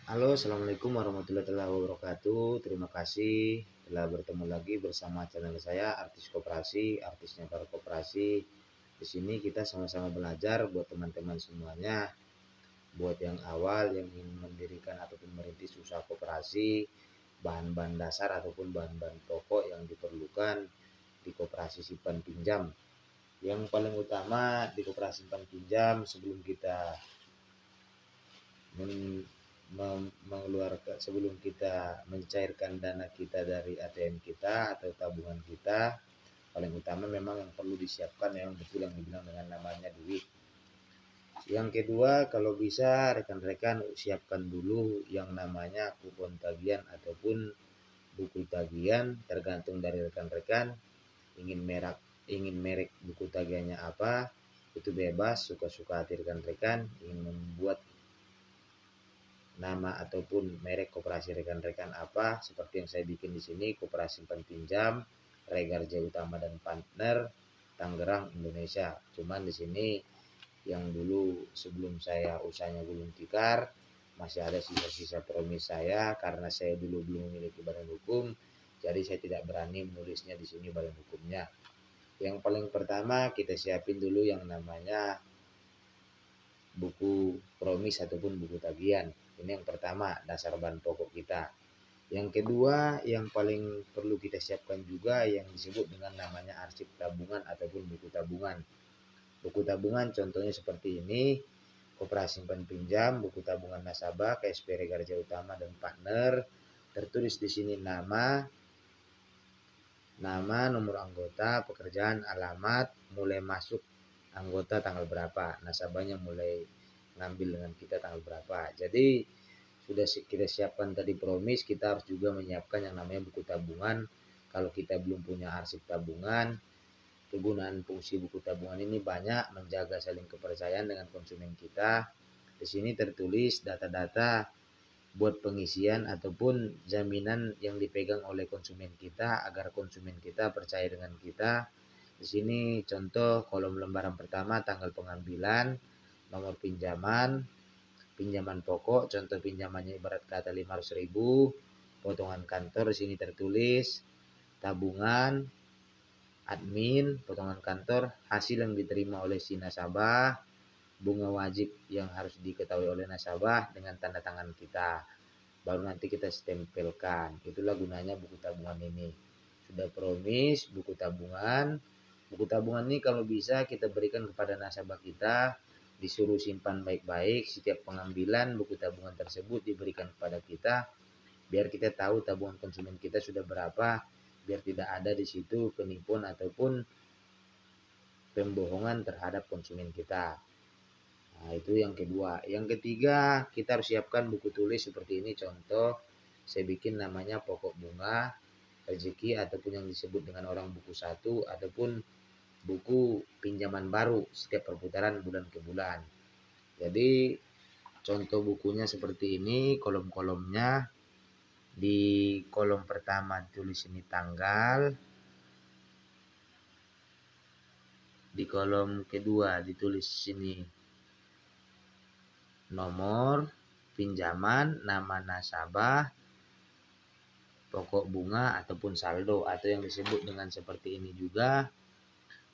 Halo, assalamualaikum warahmatullahi wabarakatuh. Terima kasih telah bertemu lagi bersama channel saya, Artis Koperasi, artisnya para koperasi. Di sini kita sama-sama belajar buat teman-teman semuanya, buat yang awal yang ingin mendirikan ataupun merintis usaha koperasi, bahan-bahan dasar ataupun bahan-bahan pokok yang diperlukan di koperasi simpan pinjam. Yang paling utama di koperasi simpan pinjam sebelum kita mengeluarkan, sebelum kita mencairkan dana kita dari ATM kita atau tabungan kita, paling utama memang yang perlu disiapkan yang betul yang dibilang dengan namanya duit. Yang kedua, kalau bisa rekan-rekan siapkan dulu yang namanya kupon tagihan ataupun buku tagihan, tergantung dari rekan-rekan ingin merek buku tagihannya apa, itu bebas, suka-suka hati rekan-rekan. Ingin membuat nama ataupun merek koperasi rekan-rekan apa, seperti yang saya bikin di sini, Koperasi Simpan Pinjam Regarja Utama dan Partner, Tangerang, Indonesia. Cuman di sini yang dulu sebelum saya usahanya gulung tikar masih ada sisa-sisa promis saya, karena saya dulu belum memiliki badan hukum, jadi saya tidak berani menulisnya di sini badan hukumnya. Yang paling pertama kita siapin dulu yang namanya buku promis ataupun buku tagihan. Ini yang pertama, dasar bahan pokok kita. Yang kedua, yang paling perlu kita siapkan juga yang disebut dengan namanya arsip tabungan ataupun buku tabungan. Buku tabungan contohnya seperti ini, Koperasi Simpan Pinjam, buku tabungan nasabah, KSP Regarja Utama dan Partner. Tertulis di sini nama, nomor anggota, pekerjaan, alamat, mulai masuk anggota tanggal berapa, nasabahnya mulai ngambil dengan kita tanggal berapa. Jadi sudah kita siapkan tadi promis, kita harus juga menyiapkan yang namanya buku tabungan. Kalau kita belum punya arsip tabungan, kegunaan fungsi buku tabungan ini banyak, menjaga saling kepercayaan dengan konsumen kita. Di sini tertulis data-data buat pengisian ataupun jaminan yang dipegang oleh konsumen kita agar konsumen kita percaya dengan kita. Di sini contoh kolom lembaran pertama tanggal pengambilan, nomor pinjaman pokok, contoh pinjamannya ibarat kata 500.000, potongan kantor di sini tertulis, tabungan, admin, potongan kantor, hasil yang diterima oleh si nasabah, bunga wajib yang harus diketahui oleh nasabah dengan tanda tangan kita. Baru nanti kita stempelkan. Itulah gunanya buku tabungan ini. Sudah promis buku tabungan. Buku tabungan ini kalau bisa kita berikan kepada nasabah kita, disuruh simpan baik-baik. Setiap pengambilan buku tabungan tersebut diberikan kepada kita, biar kita tahu tabungan konsumen kita sudah berapa, biar tidak ada di situ penipuan ataupun pembohongan terhadap konsumen kita. Nah, itu yang kedua. Yang ketiga, kita harus siapkan buku tulis seperti ini. Contoh, saya bikin namanya pokok bunga, rezeki, ataupun yang disebut dengan orang buku satu, ataupun buku pinjaman baru setiap perputaran bulan ke bulan. Jadi, contoh bukunya seperti ini, kolom-kolomnya. Di kolom pertama tulis ini tanggal, di kolom kedua ditulis sini nomor pinjaman, nama nasabah, pokok bunga ataupun saldo, atau yang disebut dengan seperti ini juga.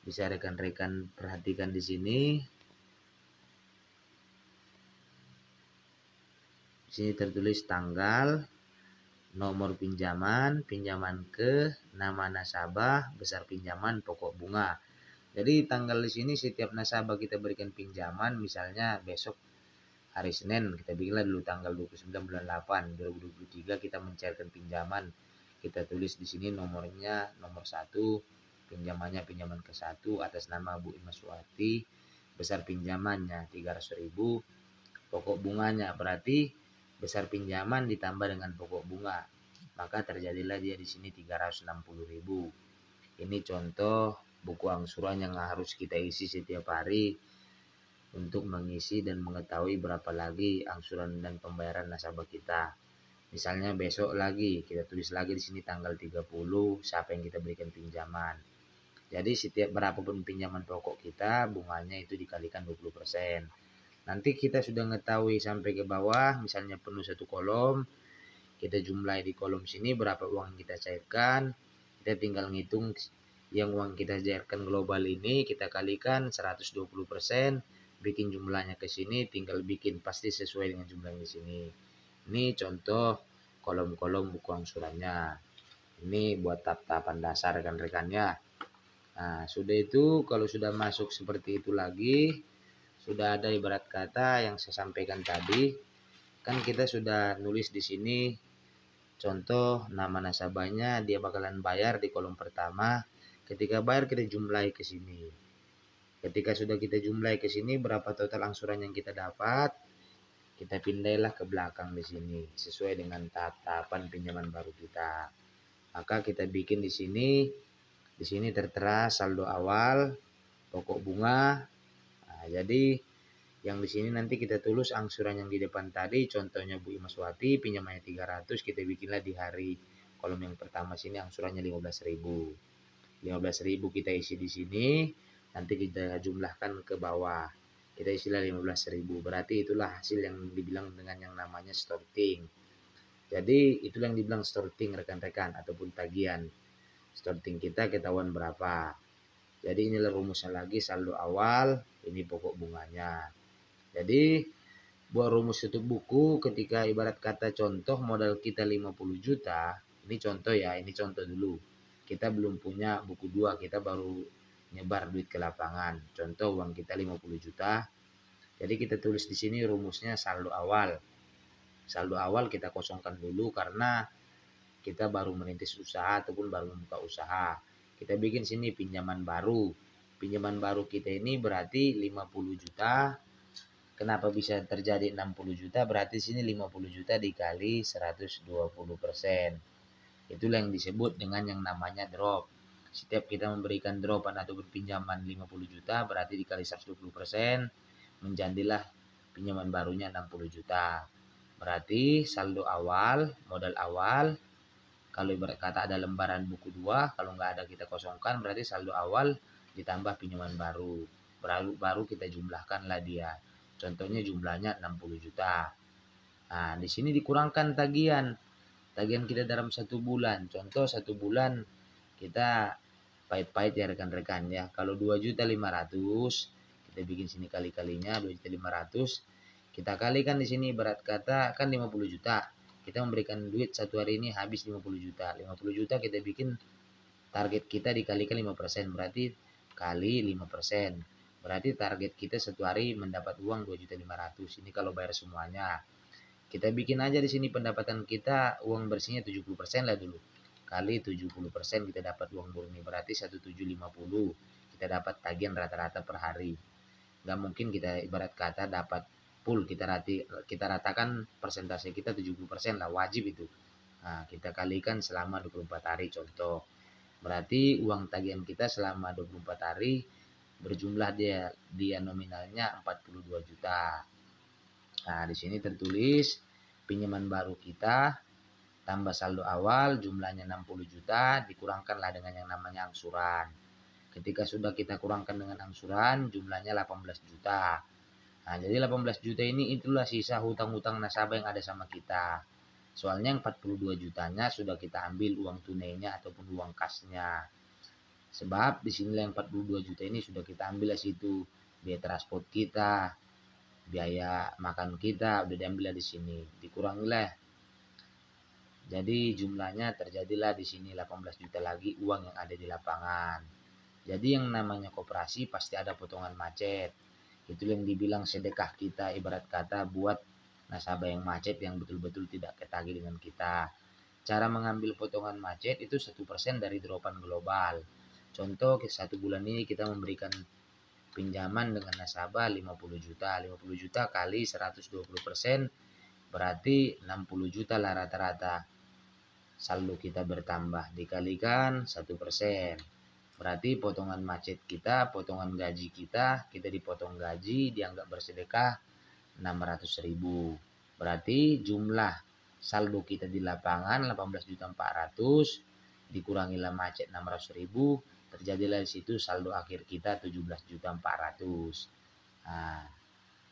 Bisa rekan-rekan perhatikan di sini. Di sini tertulis tanggal, nomor pinjaman, pinjaman ke, nama nasabah, besar pinjaman, pokok bunga. Jadi tanggal di sini setiap nasabah kita berikan pinjaman, misalnya besok hari Senin, kita bikinlah dulu tanggal 29 bulan 8 2023 kita mencairkan pinjaman. Kita tulis di sini nomornya nomor 1, pinjamannya pinjaman ke 1 atas nama Bu Ima Suwati, besar pinjamannya 300.000, pokok bunganya berarti besar pinjaman ditambah dengan pokok bunga, maka terjadilah dia di sini 360.000. Ini contoh buku angsuran yang harus kita isi setiap hari untuk mengisi dan mengetahui berapa lagi angsuran dan pembayaran nasabah kita. Misalnya besok lagi kita tulis lagi di sini tanggal 30 siapa yang kita berikan pinjaman. Jadi setiap berapapun pinjaman pokok kita, bunganya itu dikalikan 20%. Nanti kita sudah mengetahui sampai ke bawah, misalnya penuh satu kolom, kita jumlah di kolom sini berapa uang yang kita cairkan, kita tinggal ngitung yang uang kita cairkan global ini, kita kalikan 120%, bikin jumlahnya ke sini, tinggal bikin pasti sesuai dengan jumlah di sini. Ini contoh kolom-kolom buku angsurannya. Ini buat tahap-tahapan dasar rekan-rekan ya. Nah, sudah itu kalau sudah masuk seperti itu lagi, sudah ada ibarat kata yang saya sampaikan tadi, kan kita sudah nulis di sini contoh nama nasabahnya, dia bakalan bayar di kolom pertama. Ketika bayar kita jumlahi ke sini. Ketika sudah kita jumlahi ke sini berapa total angsuran yang kita dapat, kita pindahlah ke belakang di sini sesuai dengan tahap-tahapan pinjaman baru kita. Maka kita bikin di sini. Di sini tertera saldo awal, pokok bunga. Nah, jadi yang di sini nanti kita tulis angsuran yang di depan tadi, contohnya Bu Imaswati pinjamannya 300, kita bikinlah di hari kolom yang pertama sini angsurannya 15.000. 15.000 kita isi di sini, nanti kita jumlahkan ke bawah. Kita isilah 15.000. Berarti itulah hasil yang dibilang dengan yang namanya starting. Jadi itulah yang dibilang starting rekan-rekan ataupun tagihan. Starting kita ketahuan berapa. Jadi inilah rumusnya lagi, saldo awal, ini pokok bunganya. Jadi buat rumus tutup buku ketika ibarat kata contoh modal kita 50 juta, ini contoh ya, ini contoh dulu. Kita belum punya buku 2, kita baru nyebar duit ke lapangan. Contoh uang kita 50 juta. Jadi kita tulis di sini rumusnya saldo awal. Saldo awal kita kosongkan dulu karena kita baru merintis usaha ataupun baru membuka usaha. Kita bikin sini pinjaman baru. Pinjaman baru kita ini berarti 50 juta. Kenapa bisa terjadi 60 juta? Berarti sini 50 juta dikali 120%. Itulah yang disebut dengan yang namanya drop. Setiap kita memberikan dropan atau pinjaman 50 juta berarti dikali 120%, menjadilah pinjaman barunya 60 juta. Berarti saldo awal, modal awal, kalau ibarat kata ada lembaran buku 2, kalau nggak ada kita kosongkan, berarti saldo awal ditambah pinjaman baru. Baru kita jumlahkanlah dia. Contohnya jumlahnya 60 juta. Nah, di sini dikurangkan tagihan. Tagihan kita dalam 1 bulan. Contoh 1 bulan kita pahit-pahit ya rekan-rekan ya. Kalau 2.500.000, kita bikin sini kali-kalinya 2.500.000. Kita kalikan di sini berat kata kan 50 juta. Kita memberikan duit satu hari ini habis 50 juta. 50 juta kita bikin target kita dikalikan 5%, berarti kali 5%. Berarti target kita satu hari mendapat uang 2.500.000. Ini kalau bayar semuanya. Kita bikin aja di sini pendapatan kita uang bersihnya 70% lah dulu. Kali 70% kita dapat uang murni. Berarti 1.750. Kita dapat tagihan rata-rata per hari. Gak mungkin kita ibarat kata dapat full, kita ratakan persentase kita 70% lah, wajib itu. Nah, kita kalikan selama 24 hari contoh. Berarti uang tagihan kita selama 24 hari berjumlah dia nominalnya 42 juta. Nah, di sini tertulis pinjaman baru kita tambah saldo awal jumlahnya 60 juta dikurangkanlah dengan yang namanya angsuran. Ketika sudah kita kurangkan dengan angsuran jumlahnya 18 juta. Nah, jadi 18 juta ini itulah sisa hutang-hutang nasabah yang ada sama kita. Soalnya yang 42 jutanya sudah kita ambil uang tunainya ataupun uang kasnya. Sebab di sini yang 42 juta ini sudah kita ambil dari situ. Biaya transport kita, biaya makan kita udah diambil di sini. Dikurangilah. Jadi jumlahnya terjadilah di sini 18 juta lagi uang yang ada di lapangan. Jadi yang namanya koperasi pasti ada potongan macet. Itu yang dibilang sedekah kita ibarat kata buat nasabah yang macet yang betul-betul tidak ketagih dengan kita. Cara mengambil potongan macet itu 1% dari dropan global. Contoh 1 bulan ini kita memberikan pinjaman dengan nasabah 50 juta. 50 juta kali 120% berarti 60 juta lah rata-rata. Saldo kita bertambah dikalikan 1%. Berarti potongan macet kita, potongan gaji kita dipotong gaji, dianggap bersedekah 600.000. Berarti jumlah saldo kita di lapangan 18.400.000 dikurangilah macet 600.000, terjadilah di situ saldo akhir kita 17.400.000. Nah,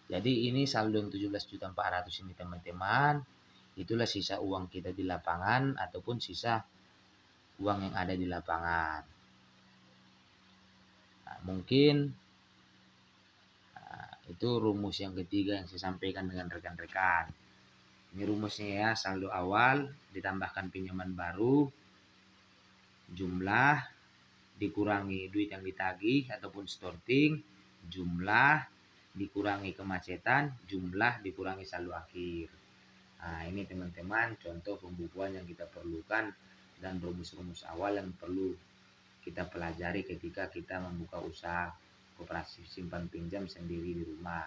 Jadi ini saldo 17.400.000 ini teman-teman. Itulah sisa uang kita di lapangan ataupun sisa uang yang ada di lapangan. Nah, mungkin itu rumus yang ketiga yang saya sampaikan dengan rekan-rekan. Ini rumusnya ya, saldo awal ditambahkan pinjaman baru, jumlah dikurangi duit yang ditagih ataupun storting, jumlah dikurangi kemacetan, jumlah dikurangi saldo akhir. Nah, ini teman-teman contoh pembukuan yang kita perlukan dan rumus-rumus awal yang perlu kita pelajari ketika kita membuka usaha koperasi simpan pinjam sendiri di rumah.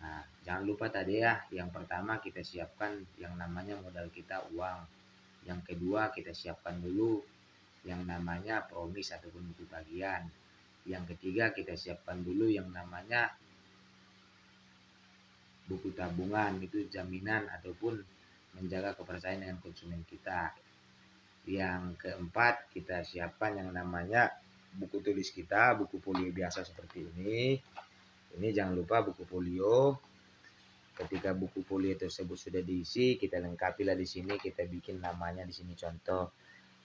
Nah, jangan lupa tadi ya, yang pertama kita siapkan yang namanya modal kita uang. Yang kedua kita siapkan dulu yang namanya promis ataupun buku tagihan. Yang ketiga kita siapkan dulu yang namanya buku tabungan, itu jaminan ataupun menjaga kepercayaan dengan konsumen kita. Yang keempat kita siapkan yang namanya buku tulis kita, buku folio biasa seperti ini. Ini jangan lupa buku folio. Ketika buku folio tersebut sudah diisi, kita lengkapilah di sini, kita bikin namanya di sini contoh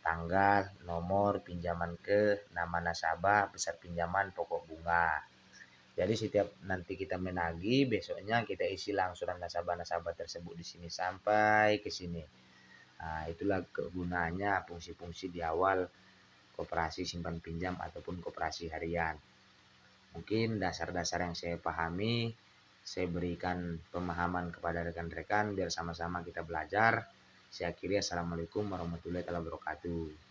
tanggal, nomor pinjaman ke, nama nasabah, besar pinjaman, pokok bunga. Jadi setiap nanti kita menagih, besoknya kita isi langsuran nasabah-nasabah tersebut di sini sampai ke sini. Nah, itulah kegunaannya fungsi-fungsi di awal koperasi simpan pinjam ataupun koperasi harian. Mungkin dasar-dasar yang saya pahami, saya berikan pemahaman kepada rekan-rekan biar sama-sama kita belajar. Saya akhiri, assalamualaikum warahmatullahi wabarakatuh.